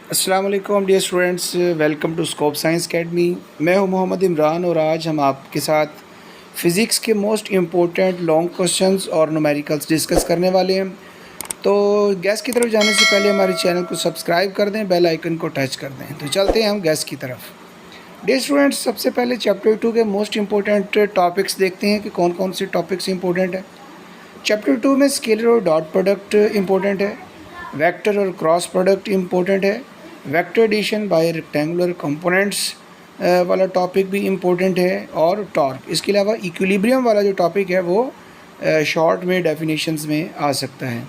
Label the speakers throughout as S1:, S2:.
S1: अस्सलाम वालेकुम dear students, welcome to Scope Science Academy. मैं हूं मोहम्मद इमरान और आज हम आपके साथ फ़िज़िक्स के मोस्ट इम्पोर्टेंट लॉन्ग क्वेश्चंस और न्यूमेरिकल्स डिस्कस करने वाले हैं। तो गैस की तरफ जाने से पहले हमारे चैनल को सब्सक्राइब कर दें, बेल आइकन को टच कर दें। तो चलते हैं हम गैस की तरफ। डियर स्टूडेंट्स, सबसे पहले चैप्टर 2 के मोस्ट इम्पोर्टेंट टॉपिक्स देखते हैं कि कौन कौन से टॉपिक्स इंपॉर्टेंट हैं। चैप्टर 2 में स्केलर और डॉट प्रोडक्ट इम्पोर्टेंट है, वेक्टर और क्रॉस प्रोडक्ट इम्पोर्टेंट है, vector addition by rectangular components वाला टॉपिक भी इम्पोर्टेंट है, और टॉर्क। इसके अलावा इक्विलिब्रियम वाला जो टॉपिक है वो शॉर्ट में डेफिनेशंस में आ सकता है।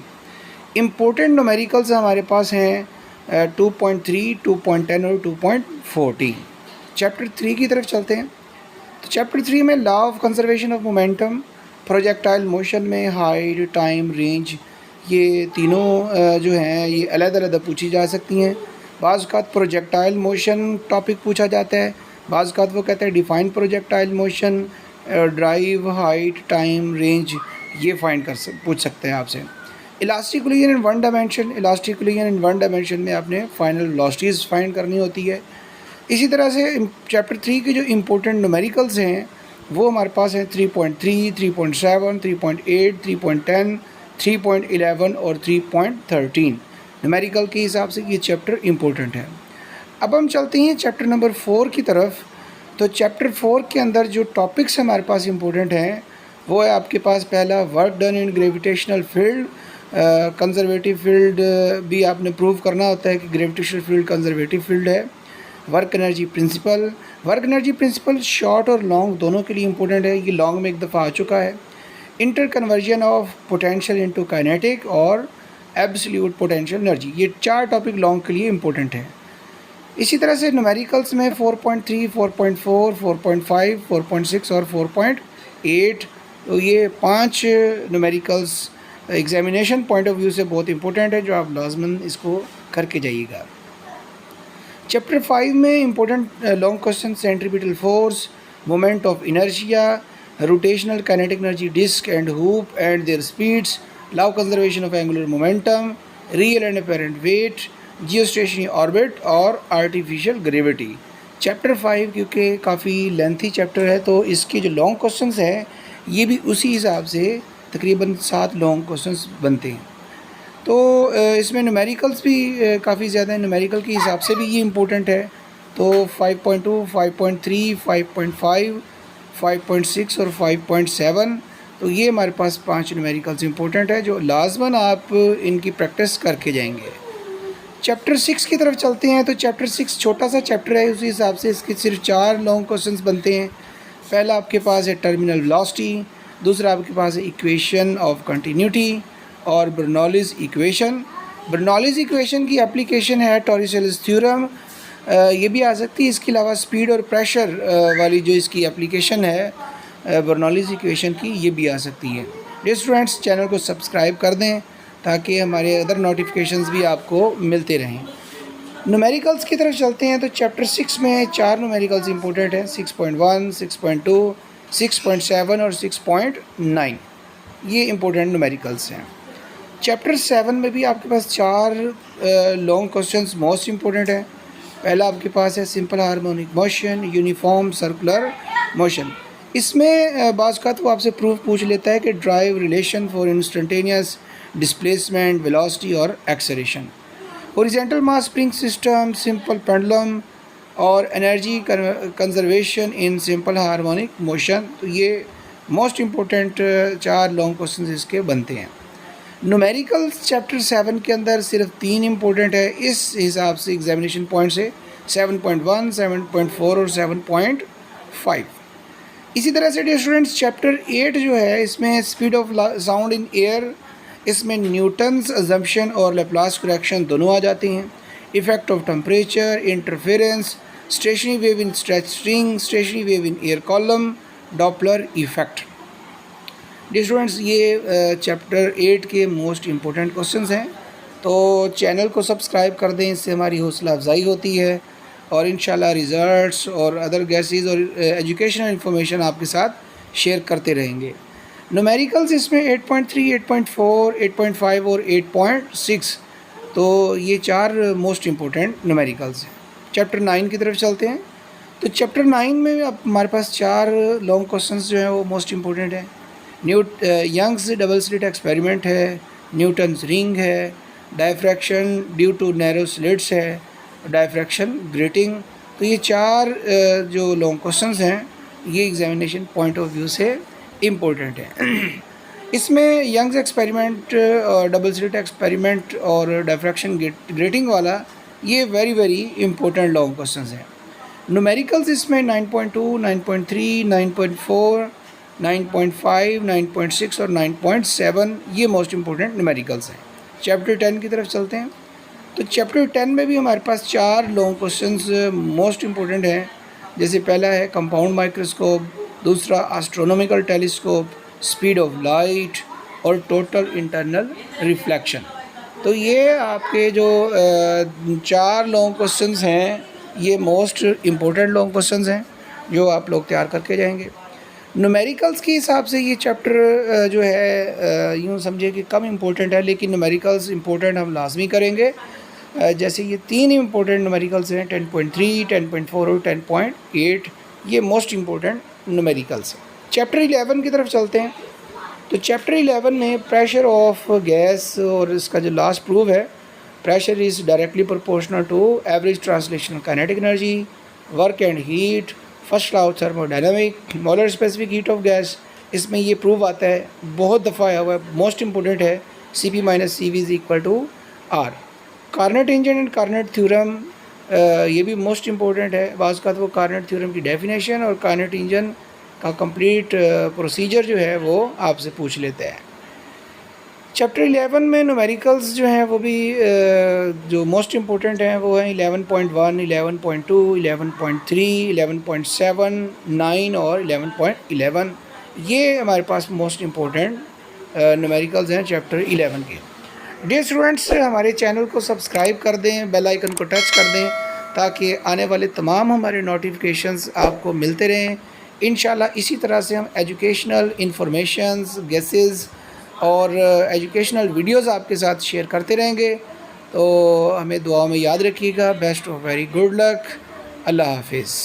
S1: इम्पोर्टेंट न्यूमेरिकल्स हमारे पास हैं 2.3, 2.10 और 2.14। चैप्टर 3 की तरफ चलते हैं। तो चैप्टर 3 में law of conservation of momentum, projectile motion में हाइट, टाइम, रेंज, ये तीनों जो हैं ये अलग-अलग पूछी जा सकती हैं। बाज़ औक़ात प्रोजेक्टाइल मोशन टॉपिक पूछा जाता है, बाज़ औक़ात वो कहते हैं define projectile motion, drive, height, time, range, ये फाइंड पूछ सकते हैं आपसे। Elastic collision in one dimension, elastic collision in one dimension में आपने फाइनल वेलोसिटीज़ फाइंड करनी होती है। इसी तरह से चैप्टर 3 के जो इम्पोर्टेंट न्यूमेरिकल्स हैं वो हमारे पास हैं 3.3, 3.7, 3.8, 3.10, 3.11 और 3.13। न्यूमेरिकल के हिसाब से ये चैप्टर इम्पोर्टेंट है। अब हम चलते हैं चैप्टर नंबर 4 की तरफ। तो चैप्टर 4 के अंदर जो टॉपिक्स हमारे पास इम्पोर्टेंट हैं वो है आपके पास पहला work done in gravitational field. Conservative field भी आपने प्रूव करना होता है कि ग्रेविटेशनल फील्ड कंजर्वेटिव फील्ड है। Work energy principal, work energy principal short और लॉन्ग दोनों के लिए इम्पोर्टेंट है, ये लॉन्ग में एक दफ़ा आ चुका है। Inter conversion of potential into kinetic और एब्सोल्यूट पोटेंशियल एनर्जी, ये 4 टॉपिक लॉन्ग के लिए इम्पोर्टेंट है। इसी तरह से न्यूमेरिकल्स में 4.3, 4.4, 4.5, 4.6 और 4.8, तो ये 5 numericals examination point of view से बहुत इंपॉर्टेंट है, जो आप लाजमन इसको करके जाइएगा। चैप्टर 5 में important long question, centripetal force, moment of inertia, rotational kinetic energy disc and hoop and their speeds, law of conservation of angular momentum, real and apparent weight, geostationary orbit और artificial gravity. Chapter 5 क्योंकि काफ़ी lengthy chapter है तो इसके जो long questions हैं ये भी उसी हिसाब से तकरीबन 7 लॉन्ग क्वेश्चंस बनते हैं। तो इसमें न्यूमेरिकल्स भी काफ़ी ज़्यादा हैं, न्यूमेरिकल के हिसाब से भी ये इम्पोर्टेंट है। तो 5.2, 5.3, 5.5, 5.6 और 5.7, तो ये हमारे पास 5 न्यूमेरिकल्स इंपॉर्टेंट है जो लाजमन आप इनकी प्रैक्टिस करके जाएंगे। चैप्टर 6 की तरफ चलते हैं। तो चैप्टर 6 छोटा सा चैप्टर है, उसी हिसाब से इसके सिर्फ 4 लॉन्ग क्वेश्चंस बनते हैं। पहला आपके पास है टर्मिनल वेलोसिटी, दूसरा आपके पास है इक्वेशन ऑफ कंटिन्यूटी और बर्नौलीज़ इक्वेशन। बर्नौलीज़ इक्वेशन की एप्लीकेशन है टॉरिसेल्स थ्योरम, ये भी आ सकती है। इसके अलावा स्पीड और प्रेशर वाली जो इसकी एप्लीकेशन है बर्नौलीज़ इक्वेशन की, ये भी आ सकती है। डियर स्टूडेंट्स, चैनल को सब्सक्राइब कर दें ताकि हमारे अदर नोटिफिकेशंस भी आपको मिलते रहें। न्यूमेरिकल्स की तरफ चलते हैं। तो चैप्टर 6 में 4 न्यूमेरिकल्स इंपॉर्टेंट हैं, 6.1, 6.2, 6.7 और 6.9, ये इंपॉर्टेंट न्यूमेरिकल्स हैं। चैप्टर 7 में भी आपके पास 4 लॉन्ग क्वेश्चंस मोस्ट इम्पोर्टेंट हैं। पहला आपके पास है simple harmonic motion, uniform circular motion. इसमें बाज़ औक़ात वो आपसे प्रूफ पूछ लेता है कि derive relation for instantaneous displacement, velocity और acceleration, horizontal mass spring system, simple pendulum और energy conservation in simple harmonic motion. तो ये मोस्ट इम्पोर्टेंट 4 लॉन्ग क्वेश्चन इसके बनते हैं। न्यूमेरिकल्स चैप्टर 7 के अंदर सिर्फ 3 इम्पोर्टेंट है इस हिसाब से एग्जामिनेशन पॉइंट से, 7.1, 7.4 और 7.5। इसी तरह से डियर स्टूडेंट्स, चैप्टर 8 जो है इसमें speed of sound in air, इसमें न्यूटन्स अजम्पशन और लेप्लास करेक्शन दोनों आ जाते हैं। Effect of temperature, interference, stationary wave in stretch string, stationary wave in air column, Doppler effect. Dear students, ये चैप्टर 8 के मोस्ट इम्पोर्टेंट क्वेश्चंस हैं। तो चैनल को सब्सक्राइब कर दें, इससे हमारी हौसला अफजाई होती है और इंशाल्लाह रिज़ल्ट्स और अदर गैसेस और एजुकेशनल इन्फॉर्मेशन आपके साथ शेयर करते रहेंगे। न्यूमेरिकल्स इसमें 8.3, 8.4, 8.5 और 8.6 तो ये 4 मोस्ट इम्पोर्टेंट न्यूमेरिकल्स हैं। चैप्टर 9 की तरफ चलते हैं। तो चैप्टर 9 में अब हमारे पास 4 लॉन्ग क्वेश्चंस जो हैं वो मोस्ट इम्पोर्टेंट हैं। यंग्स डबल स्लिट एक्सपेरिमेंट है, न्यूटन्स रिंग है, diffraction due to narrow slits है, डायफ्रैक्शन ग्रेटिंग। तो ये 4 जो लॉन्ग क्वेश्चंस हैं ये एग्जामिनेशन पॉइंट ऑफ व्यू से इम्पोर्टेंट है। इसमें यंग्स एक्सपेरिमेंट और डबल स्लिट एक्सपेरिमेंट और डायफ्रैक्शन ग्रेटिंग वाला ये वेरी इम्पोर्टेंट लॉन्ग क्वेश्चंस हैं। न्यूमेरिकल्स इसमें 9.2, 9.3, 9.4, 9.5, 9.6 और 9.7 ये मोस्ट इम्पोर्टेंट न्यूमेरिकल्स हैं। चैप्टर 10 की तरफ चलते हैं। तो चैप्टर 10 में भी हमारे पास 4 लॉन्ग क्वेश्चंस मोस्ट इम्पोर्टेंट हैं। जैसे पहला है कंपाउंड माइक्रोस्कोप, दूसरा astronomical telescope, speed of light और टोटल इंटरनल रिफ्लेक्शन। तो ये आपके जो 4 लॉन्ग क्वेश्चंस हैं ये मोस्ट इम्पोर्टेंट लॉन्ग क्वेश्चंस हैं जो आप लोग तैयार करके जाएंगे। न्यूमेरिकल्स के हिसाब से ये चैप्टर जो है यूँ समझिए कि कम इम्पोर्टेंट है, लेकिन न्यूमेरिकल्स इम्पोर्टेंट हम लाजमी करेंगे। जैसे ये 3 इम्पोर्टेंट न्यूमेरिकल्स हैं 10.3, 10.4 और 10.8 ये मोस्ट इम्पोर्टेंट न्यूमेरिकल्स हैं। चैप्टर 11 की तरफ चलते हैं। तो चैप्टर 11 में प्रेशर ऑफ गैस और इसका जो लास्ट प्रूफ है, pressure is directly proportional to average translational kinetic energy, work and heat, first law of thermodynamic, molar specific heat of gas. इसमें ये प्रूफ आता है, बहुत दफ़ा आया हुआ है, मोस्ट इंपॉर्टेंट है, CP minus CV is equal to R। Carnot engine and Carnot theorem ये भी मोस्ट इम्पोर्टेंट है। बाज़ का तो वो कार्नेट थ्योरम की डेफिनेशन और कार्नेट इंजन का कंप्लीट प्रोसीजर जो है वो आपसे पूछ लेते हैं। चैप्टर 11 में न्यूमेरिकल्स जो हैं वो भी जो मोस्ट इम्पोर्टेंट हैं वो हैं 11.1, 11.2, 11.3, 11.7, 9 और 11.11। ये हमारे पास मोस्ट इम्पोर्टेंट न्यूमेरिकल्स हैं चैप्टर 11 के। डियर स्टूडेंट्स, हमारे चैनल को सब्सक्राइब कर दें, बेल आइकन को टच कर दें ताकि आने वाले तमाम हमारे नोटिफिकेशंस आपको मिलते रहें। इंशाल्लाह इसी तरह से हम एजुकेशनल इंफॉर्मेशंस, गेसेस और एजुकेशनल वीडियोस आपके साथ शेयर करते रहेंगे। तो हमें दुआ में याद रखिएगा। Best of very good luck. अल्लाह हाफिज़।